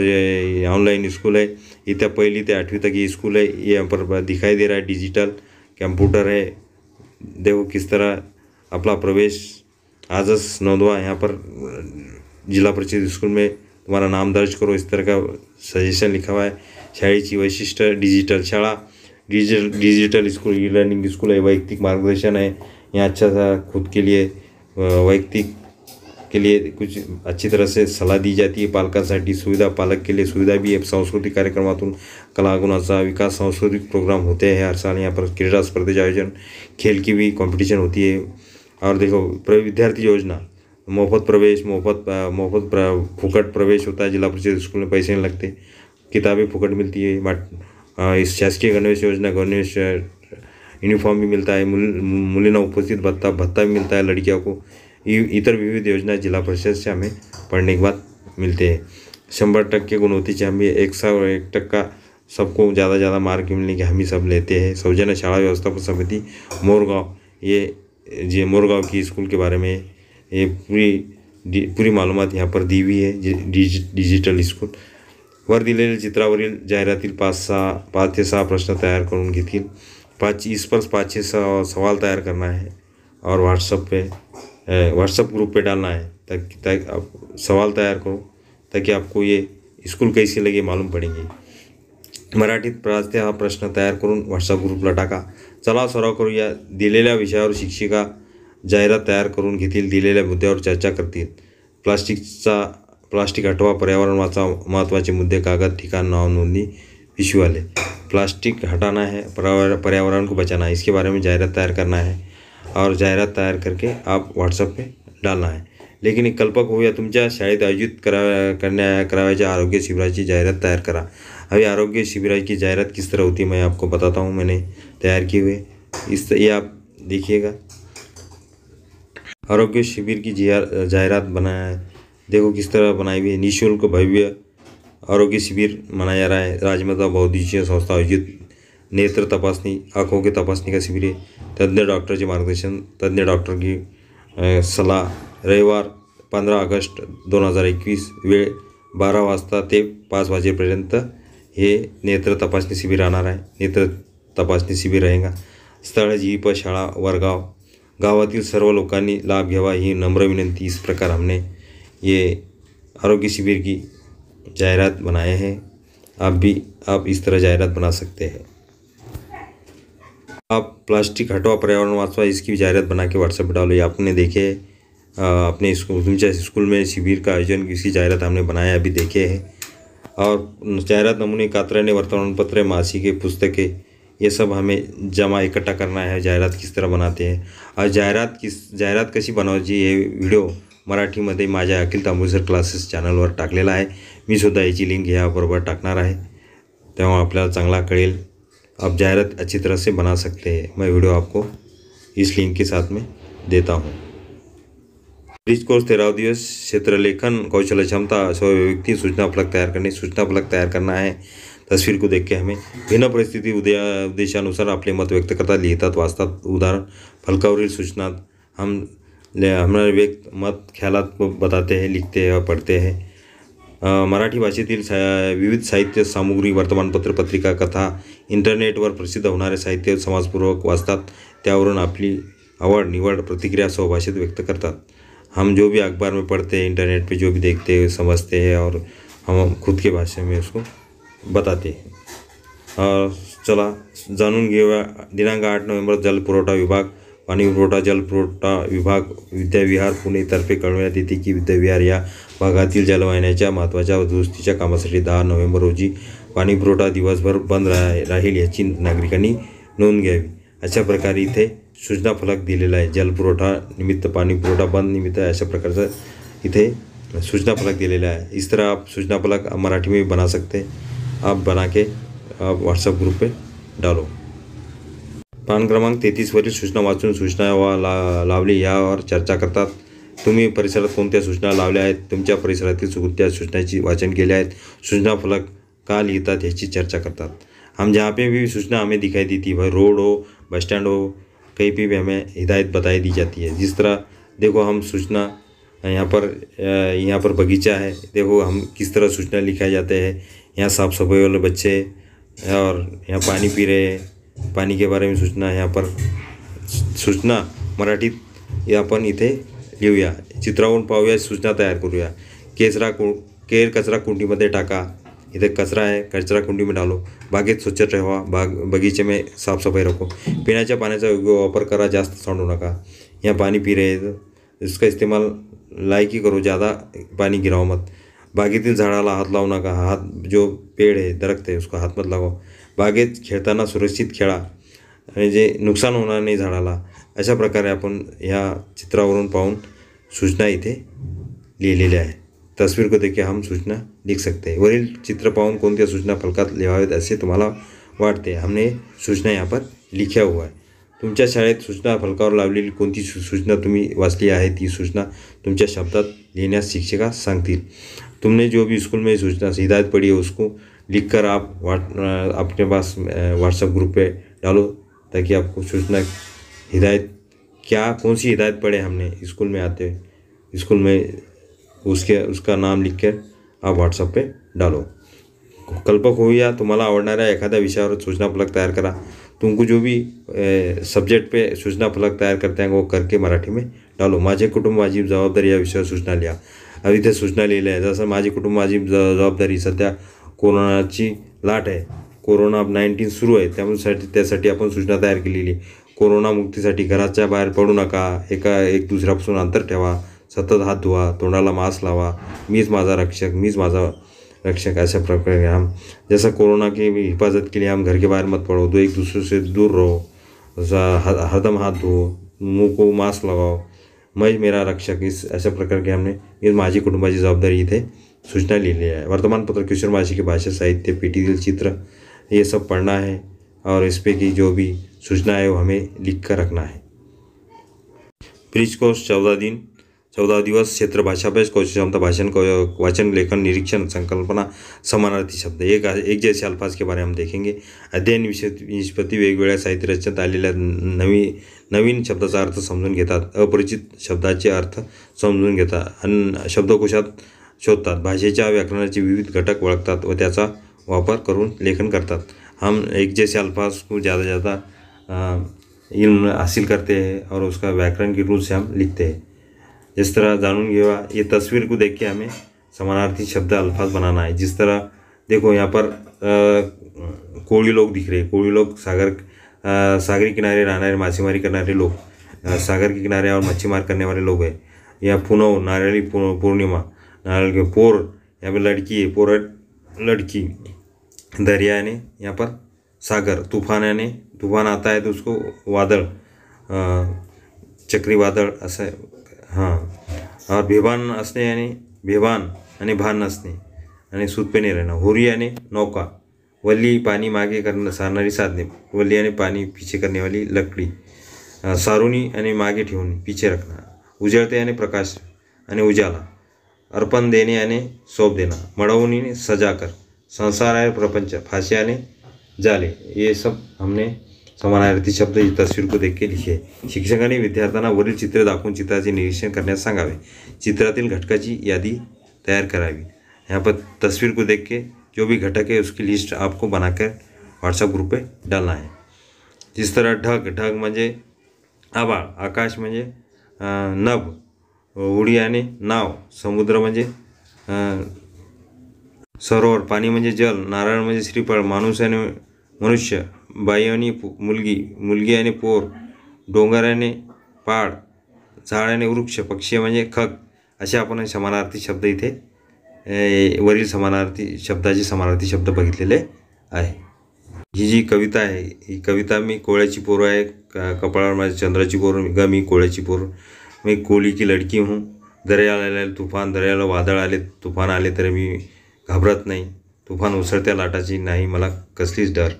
ऑनलाइन स्कूल है. इतना 1ली से 8वीं तक ये स्कूल है. ये यहाँ पर दिखाई दे रहा है. डिजिटल कंप्यूटर है. देखो किस तरह अपना प्रवेश आजच नोंदवा. यहाँ पर जिला परिषद स्कूल में तुम्हारा नाम दर्ज करो. इस तरह का सजेशन लिखा हुआ है. शाळेची वैशिष्ट्य डिजिटल शाळा, digital school, e learning school है. वैयक्तिक मार्गदर्शन है. यहाँ अच्छा सा खुद के लिए वैयक्तिक के लिए कुछ अच्छी तरह से सलाह दी जाती है. पालकांसाठी सुविधा, पालक के लिए सुविधा भी है. सांस्कृतिक कार्यक्रमातून कलागुणाचा विकास, सांस्कृतिक प्रोग्राम होते हैं हर साल. यहाँ पर क्रीडा स्पर्धेचे आयोजन, खेल की भी कंपटीशन होती है. और देखो विद्यार्थी योजना, मुफ्त प्रवेश, फुकट प्रवेश होता है. जिला परिषद स्कूल में पैसे नहीं लगते, किताबें फुकट मिलती है. इस शासकीय गणवेश योजना, गणवेश यूनिफॉर्म भी मिलता है. मुलींना उपस्थित भत्ता भी मिलता है लड़कियों को. इतर विविध योजना जिला परिषद से हमें पढ़ने के बाद मिलते हैं. 100% गुणवत्तेचे हमें 101% सबको ज़्यादा मार्क मिलने के हम ही सब लेते हैं. सौजन्य शाला व्यवस्थापन समिति मोरगांव, ये मोरगांव की स्कूल के बारे में ये पूरी मालूमात यहाँ पर दी हुई है. Digital school. वर दिलेल्या चित्रावरील जाहिरातील 5 ते 6 प्रश्न तयार करून घेतील. इस पर 5 से 6 सवाल तैयार करना है और व्हाट्सअप ग्रुप पे डालना है ताकि आप सवाल तैयार करो ताकि आपको ये स्कूल कैसी लगे मालूम पडेंगे. मराठीत 5 ते 6 प्रश्न तयार करून व्हॉट्सअप ग्रुपला टाका. चला सराव करूया. दिलेल्या विषयावर शिक्षिका जाहिरात तयार करून घेतील. दिलेल्या मुद्द्यावर चर्चा करतील. प्लास्टिक हटवा, पर्यावरण वाचवा, महत्त्वाचे मुद्दे, कागद, ठिकाण, नाव, नोंदणी, पिशवी वाले. प्लास्टिक हटाना है, पर्यावरण को बचाना है, इसके बारे में जाहिरात तैयार करना है और जाहिरात तयार करके आप व्हॉट्सअप पे डालना है. लेकिन एक कल्पक हो या तुमच्या शाळेत आयोजित करावायच्या आरोग्य शिबिराची जाहिरात तैयार करा. अभी आरोग्य शिबिर की जाहिरात किस तरह होती है मैं आपको बताता हूँ. मैंने तैयार किए हुए ये आप देखिएगा. आरोग्य शिविर की जाहिरात बनाया है. देखो किस तरह बनाई हुई है. निःशुल्क भव्य आरोग्य शिविर मनाया जा रहा है. राजमाता बहुउद्देशीय संस्था आयोजित नेत्र तपासनी, आँखों की तपासनी का शिविर है. तज्ञ डॉक्टर के मार्गदर्शन, तज्ञ डॉक्टर की सलाह. रविवार 15 अगस्त 2021. वेळ 12 वाजता ते 5 वाजेपर्यंत हे नेत्र तपासणी शिबिर राहणार आहे. नेत्र तपासणी शिबिर रहेगा. स्थळ जीप शाळा वरगाव. गावातील सर्व लोकांनी लाभ घ्यावा ही नम्र विनंती. इस प्रकार हमने ये आरोग्य शिविर की जाहिरात बनाए हैं. आप इस तरह जाहिरात बना सकते हैं. आप प्लास्टिक हटवा, पर्यावरण वाचवा, इसकी जाहिरात बना के व्हाट्सएप पर डालो. ये आपने देखे अपने तुमच्या स्कूल में शिविर का आयोजन इसकी जाहिरात हमने बनाया अभी देखे हैं. और जाहिरात नमूने, कातरणे, वर्तमानपत्र, मासिके, पुस्तकें, ये सब हमें जमा इकट्ठा करना है. जाहिरात किस तरह बनाते हैं और जाहिरात कशी बनवायची हे व्हिडिओ मराठीमध्ये माझ्या अखिल तांबुळसर क्लासेस चॅनलवर टाकलेला आहे. मी सुद्धा याची लिंक याबरोबर टाकणार आहे. तेव्हा आपल्याला चांगला कळेल. आप जाहिरात अच्छी तरह से बना सकते हैं. मैं वीडियो आपको इस लिंक के साथ में देता हूँ. ब्रिज कोर्स 13 दिवस. क्षेत्रलेखन, कौशल क्षमता, व्यक्ति सूचना फलक तैयार करना है. तस्वीर को देख के हमें भिन्न परिस्थिती उद्देशानुसार आपले मत व्यक्त करतात, लिहितात, वाचतात. उदाहरण, फलकावरील सूचना हम हमारे व्यक्त मत ख्यालात को बताते हैं, लिखते हैं और पढ़ते हैं। मराठी भाषेतील विविध साहित्य सामुग्री, वर्तमानपत्र, पत्रिका, कथा, इंटरनेटवर प्रसिद्ध होणारे साहित्य समाजपूर्वक वाचतात, त्यावरून आपली आवड निवड प्रतिक्रिया स्वभाषेत व्यक्त करतात। हम जो भी अखबार में पढ़ते हैं, इंटरनेट पे जो भी देखते हैं, समझते हैं और हम खुद के भाषा में उसको बताते हैं। और चला जाणून घेऊया दिनांक 8 नोव्हेंबर जलपुरवठा विभाग, पाणी पुरवठा जलपुरवठा विभाग विद्याविहार पुणेतर्फे कळवण्यात येते की विद्याविहार या भागातील जलवाहिन्याच्या महत्त्वाच्या दुरुस्तीच्या कामासाठी 10 नोव्हेंबर रोजी पाणी पुरवठा दिवसभर बंद राहील याची नागरिकांनी नोंद घ्यावी। अशा प्रकारे इथे सूचना फलक दिलेला है। जलपुरवठा निमित्त, पानी पुरवठा बंद निमित्त ऐसा प्रकार से इथे सूचना फलक दिलेला है। इस तरह आप सूचना फलक मराठी में भी बना सकते हैं। आप बना के आप व्हाट्सएप ग्रुप पे डालो। पान क्रमांक 33 वरील सूचना वाचून सूचना लावली यावर चर्चा करतात। तुम्ही परिसरात कोणत्या सूचना लावल्या आहेत, तुमच्या परिसरातील कोणत्या सूचनाची वाचन केले आहेत, सूचना फलक का लिहितात याची चर्चा करतात। हम जहाँ पे भी सूचना हमें दिखाई देती है, भाई रोड हो, बस स्टैंड हो, कहीं पे भी हमें हिदायत बताई दी जाती है। जिस तरह देखो हम सूचना यहाँ पर बगीचा है, देखो हम किस तरह सूचना लिखाए जाते हैं। यहाँ साफ़ सफाई वाले बच्चे और यहाँ पानी पी रहे हैं, पानी के बारे में सूचना। यहाँ पर सूचना मराठीत आपण इथे लिहूया, चित्रावरून पाहूया, सूचना तयार करूया। केर कचरा कुंडीमध्ये टाका, इधर कचरा है, कचरा कुंडी में डालो। बागेत स्वच्छ ठेवा, बगीचे में साफ सफाई रखो। पिण्याच्या पाण्याचा योग्य वापर करा, जास्त सांडू नका। यहाँ पानी पी रहे हैं, इसका इस्तेमाल लायकी करो, ज़्यादा पानी गिराओ मत। बागेतील झाडाला हात लावू नका, हात जो पेड़ है, दरख्त है, उसको हात मत लगाओ। बागेत खेळताना सुरक्षित खेळा, म्हणजे नुकसान होणार नाही झाडाला। अशा प्रकारे आपण ह्या चित्रावरून पाहून सूचना इथे लिहिलेल्या आहे। तस्वीर को देखिए हम सूचना लिख सकते हैं। वरील चित्र पाहून कोणत्या सूचना फलकात लिहावेत असे तुम्हाला वाटते? हमने सूचना यहाँ पर लिखा हुआ है। तुमच्या शाळेत सूचना फलकावर लावलेली कोणती सूचना तुम्ही वाचली आहे, ती सूचना तुमच्या शब्दात लिखण्यास शिक्षिका सांगतील। तुमने जो भी स्कूल में सूचना हिदायत पढ़ी है उसको लिखकर आप अपने पास व्हाट्सएप ग्रुप पे डालो, ताकि आपको सूचना हिदायत कौन सी हिदायत पढ़े हमने स्कूल में आते हुए, स्कूल में उसका नाम लिखकर आप व्हाट्सएप पे डालो। कल्पक होऊया, तुम्हाला आवडणाऱ्या एखाद्या विषयावर सूचना फलक तैयार करा। तुमको जो भी सब्जेक्ट पे सूचना फलक तैयार करते हैं वो करके मराठी में डालो। माझे कुटुंब माझी जबाबदारी या विषयावर सूचना लिहा। अब इथे सूचना लिहिल्या आहे, जसं माझी कुटुंब माझी जबाबदारी। सध्या कोरोनाची लाट आहे, कोरोना 19 सुरू आहे, त्यासाठी आपण सूचना तयार केलेली। कोरोना मुक्तीसाठी घराच्या बाहेर पडू नका, एक दुसऱ्यापासून अंतर ठेवा, सतत हात धुवा, तोंडाला मास्क लावा, मीच माझा रक्षक। ऐसा प्रकार हम जैसा कोरोना की हिफाजत के लिए हम घर के बाहर मत पड़ो, दो एक दूसरे से दूर रहो, हरदम हाथ धो, मुंह को मास्क लगाओ, मैं मेरा रक्षक। इस ऐसा प्रकार के हमने ये माझी कुटुंबाची जबाबदारी इथे सूचना लिहिली आहे। वर्तमानपत्र किशोर मासी की भाषा साहित्य पेटीतील चित्र ये सब पढ़ना है और इस पे की जो भी सूचना है वो हमें लिख कर रखना है। ब्रिज कोर्स 14 दिवस क्षेत्र भाषाभ्यास कौशल क्षमता भाषण वाचन लेखन निरीक्षण संकल्पना समानार्थी शब्द एक जैसे अल्फाज के बारे में हम देखेंगे। अध्ययन निष्पत्ती वेगवेगळ्या साहित्य रचनेत आलेल्या नवीन शब्दाचा अर्थ समजून घेतात, अपरिचित शब्दाचे अर्थ समजून घेतात आणि शब्दकोशात शोधतात, भाषेच्या व्याकरणाचे विविध घटक ओळखतात व त्याचा वापर करून लेखन करतात। हम एक जैसे अल्फाज को ज़्यादा इल्म हासिल करते हैं और उसका व्याकरण के रूप से हम लिखते हैं। जिस तरह जानुन घेवा, ये तस्वीर को देख के हमें समानार्थी शब्द अल्फाज बनाना है। जिस तरह देखो यहाँ पर कोळी लोग दिख रहे हैं, कोळी लोग सागरी किनारे रहने माछीमारी करने वाले लोग, सागर के किनारे और मच्छीमार करने वाले लोग हैं। यहाँ पुनव नारियली पूर्णिमा, नारियल के पोर, यहाँ पर लड़की है, पोर लड़की। दरिया यानी यहाँ पर सागर, तूफान यानी तूफान आता है तो उसको वादळ, चक्रीवादळ असं, हाँ। और बेभान असणे यानी बेभान आणि भान नसणे आणि सूत पे नहीं रहना। होरी यानी नौका, वल्ली पानी मागे सारणारी साधने, वल्ली यानी पानी पीछे करने वाली लकड़ी, सारुनी यानी मागे ठेवून पीछे रखना, उजळते यानी प्रकाश आणि उजाला, अर्पण देने यानी सौंप देना, मड़वनी सजाकर, संसार है प्रपंच, फांसी यानी जाले। ये सब हमने समानार्थी शब्द ही तस्वीर को देख के लिखे. शिक्षकांनी विद्यार्थ्यांना वरील चित्र दाखवून चित्राचे निरीक्षण करण्यास सांगावे. चित्रातील घटकाची यादी तैयार करावी. यहाँ पर तस्वीर को देख के जो भी घटक है उसकी लिस्ट आपको बनाकर व्हाट्सएप ग्रुप पे डालना है. जिस तरह ढग म्हणजे आभाळ, आकाश म्हणजे नभ, होडी आणि नाव, समुद्र म्हणजे सरोवर, पाणी म्हणजे जल, नारळ म्हणजे श्रीफळ, माणूस आणि मनुष्य, बाई आणि मुलगी, मुलगी आणि पोर, डोंगर आणि पहाड, झाड आणि वृक्ष, पक्षी म्हणजे खग, असे आपण समानार्थी शब्द इथे वरील समानार्थी शब्दाचे समानार्थी शब्द बघितलेले आहे. ही जी कविता आहे ही कविता मी कोळ्याची पोर आहे, कपाळावर माझ्या चंद्राची पोर, मी कोळ्याची पोर, मी कोली की लडकी हूँ, दर्याला आले तुफान, दर्याला वादळ आले, तुफान आले तरी मी घाबरत नाही, तूफान उसळत्या लाटाची नाही मला कसलीच डर,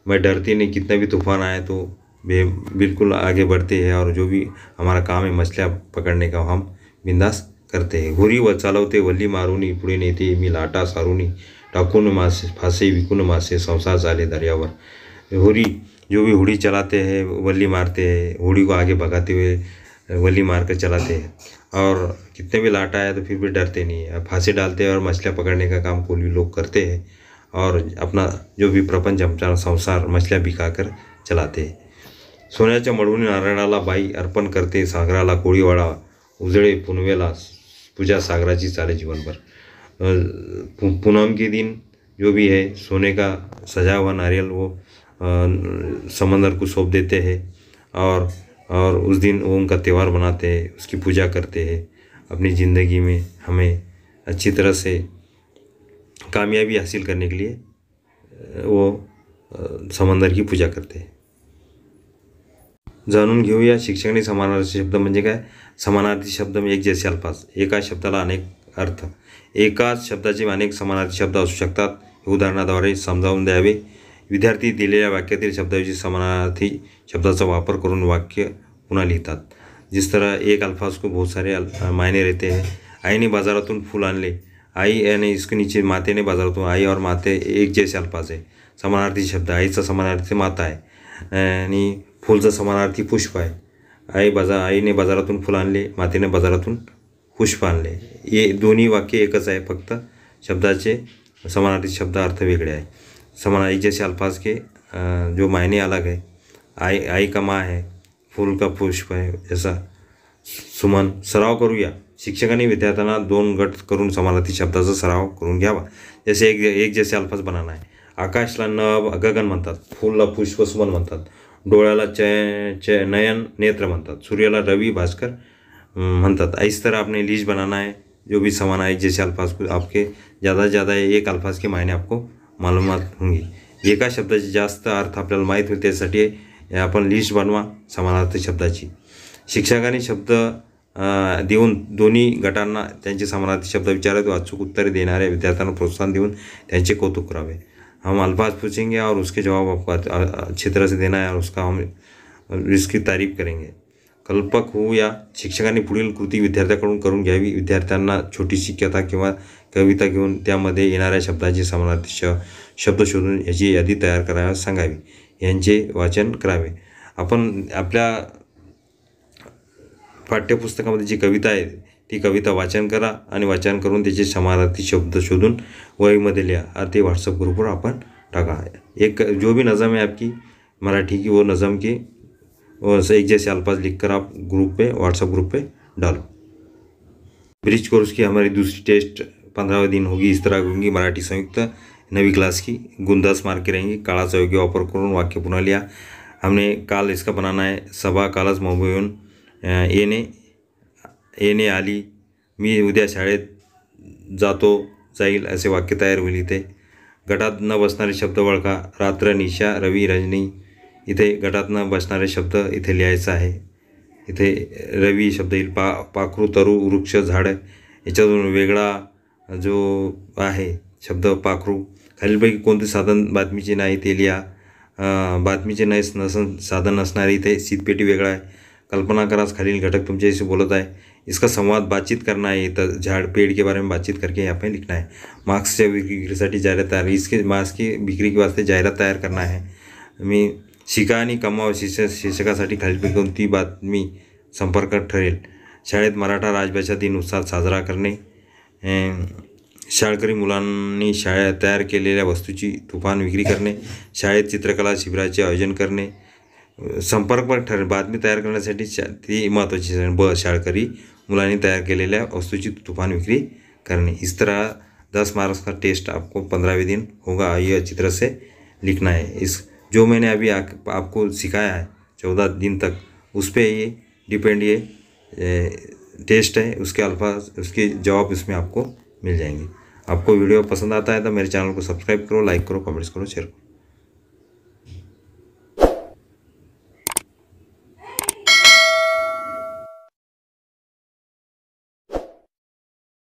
मैं डरती नहीं, कितना भी तूफान आए तो बिल्कुल आगे बढ़ते हैं और जो भी हमारा काम है मछलियाँ पकड़ने का हम बिंदास करते हैं. हुरी व चालवते वल्ली मारुनी, पुढे नेते मी लाटा सारुनी, टाकून मासे फासे विकून मासे, संसार झाले दरियावर. हुरी जो भी हुडी चलाते हैं वल्ली मारते हैं, हुडी को आगे भगाते हुए वल्ली मार कर चलाते हैं और कितने भी लाटा आए तो फिर भी डरते नहीं है. फांसी डालते हैं और मछलियाँ पकड़ने का काम कोली लोग करते हैं और अपना जो भी प्रपंच अपना संसार मछलियाँ बिकाकर चलाते हैं. सोन्याच्या मळवून नारळाला बाई अर्पण करते, सागराला कोळीवाडा, उजळे पुनवेला पूजा सागराची चाले जीवनभर. पूनम के दिन जो भी है सोने का सजा हुआ नारियल वो समंदर को सौंप देते हैं और उस दिन वो उनका त्यौहार मनाते हैं, उसकी पूजा करते हैं. अपनी ज़िंदगी में हमें अच्छी तरह से कामयाबी हासिल करने के लिए वो समंदर की पूजा करते हैं. जाणून घेऊया शिक्षकांनी समानार्थी शब्द म्हणजे काय. समानार्थी शब्द म्हणजे एक जैसे अल्फाज, एका शब्दाला अनेक अर्थ, एकाच शब्दाचे अनेक समानार्थी शब्द असू शकतात. हे उदाहरणाद्वारे समजावून द्यावे. विद्यार्थी दिलेल्या वाक्यातील शब्दाऐवजी समानार्थी शब्दाचा वापर करून वाक्य पुन्हा लिहितात. जिस तरह एक अल्फाज को बहुत सारे मायने रहते हैं. आई ने बाजारातून फूल आणले, आई यानी इसके नीचे माते ने बाजारातून, आई और माते एक जैसे अल्फाज है. समानार्थी शब्द, आईचा समानार्थी माता आहे आणि फूलचा समानार्थी पुष्प आहे. आईने बाजारातून फूल आणले, मातेने बाजारातून पुष्प आणले. हे दोन्ही वाक्य एकच आहे, फक्त शब्दाचे समानार्थी शब्द अर्थ वेगळे आहे. समानार्थी जैसे अल्फाज के जो मायने अलग है. आई का माँ है, फूल का पुष्प है, जैसा सुमन. सराव करूया. शिक्षकांनी विद्यार्थ्यांना 2 गट करून समानार्थी शब्दाचा सराव करून घ्यावा. जसे एक जैसे अल्फाज बनाना आहे. आकाशला नभ गगन म्हणतात, फूलला पुष्प सुमन म्हणतात, डोळ्याला नयन नेत्र म्हणतात, सूर्याला रवि भास्कर म्हणतात. इस तरह आपने लिस्ट बनाना है. जो भी समानार्थी जैसे अल्फाज को आपके ज़्यादा से ज़्यादा एक अल्फाज के मायने आपको मालूमात होंगी. एका शब्दाचे जास्त अर्थ आपल्याला माहीत होईल त्यासाठी आपण लिस्ट बनवा समानार्थी शब्दाची. शिक्षकांनी शब्द देऊन दोन्ही गटांना त्यांचे समानार्थी शब्द विचारावे, अचूक उत्तरे देणाऱ्या विद्यार्थ्यांना प्रोत्साहन देऊन त्यांचे कौतुक करावे. हम अल्फाज पूछेंगे और उसके जवाब आपको अच्छी तरह से देना है और उसका हम इसकी तारीफ करेंगे. कल्पक होऊ या. शिक्षकांनी पुढील कृती विद्यार्थ्याकडून करून घ्यावी. विद्यार्थ्यांना छोटीशी कथा किंवा कविता घेऊन त्यामध्ये येणाऱ्या शब्दाचे समानार्थी शब्द शोधून याची यादी तयार करायला सांगावी. यांचे वाचन करावे. आपण आपल्या पाठ्यपुस्तकामध्ये जी कविता आहे ती कविता वाचन करा आणि वाचन करून त्याचे समानार्थी शब्द शोधून वहीमध्ये लिहा और ते व्हाट्सएप ग्रुप पर अपन टाका. एक जो भी नज़म है आपकी मराठी की वो नज़म के एक जैसे अल्फाज लिखकर आप ग्रुप पे व्हाट्सएप ग्रुप पे डालो. ब्रिज कोर्स की हमारी दूसरी टेस्ट 15वें दिन होगी. इस तरह होंगी. मराठी संयुक्त 9वीं क्लास की गुण 10 मार्क की रहेंगी. काळाचा योग्य वापर करून वाक्य पुन्हा लिहा. हमने काल इसका बनाना है. सभा कालच मुंबईहून येणे आली, मी उद्या शाळेत जाईल असे वाक्य तयार होईल. इथे गटात न बसणारे शब्द ओळखा. रात्र, निशा, रवी, रजनी. इथे गटात न बसणारे शब्द इथे लिहायचा आहे. इथे रवी शब्द येईल. पाखरू, तरू, वृक्ष, झाड. याच्यातून वेगळा जो आहे शब्द पाखरू. खालीलपैकी कोणते साधन बातमीचे नाही ते लिहा. बातमीचे नाही साधन नसणारे इथे शीतपेटी वेगळा आहे. कल्पना करा खालील घटक तुमच्याशी बोलत आहे. इसका संवाद बातचीत करना है. तो झाड़ पेड़ के बारे में बातचीत करके यहाँ पे लिखना है. मास्क से बिक्रीसाठी जाहिरात तयार. इसके मास्क की बिक्री के वास्ते जाहिरात तयार करना है. मी शिका आणि कमावा शीर्षकासाठी खालीलपैकी कोणती बातमी संपर्क ठरेल? शाळेत मराठा राजभाषा दिन उत्साहात साजरा करणे, शाळकरी मुलांनी शाळेत तयार केलेल्या वस्तूची तुफान विक्री करणे, शाळेत चित्रकला शिबिराचे आयोजन करणे. संपर्क ठरेल बातमी तयार करण्यासाठी ती महत्त्वाची. ब, शाळकरी मुलांनी तयार केलेल्या वस्तूची तुफान विक्री करणे. इस तरह 10 मार्क्स का टेस्ट आपको 15वें दिन होगा. यह चित्र से लिखना है. इस जो मैंने अभी आपको सिखाया है 14 दिन तक, उस पर ये डिपेंड ये टेस्ट है. उसके अल्फाज, उसके जवाब इसमें आपको मिल जाएंगे. आपको वीडियो पसंद आता है तो मेरे चैनल को सब्सक्राइब करो, लाइक करो, कमेंट्स करो, शेयर करो.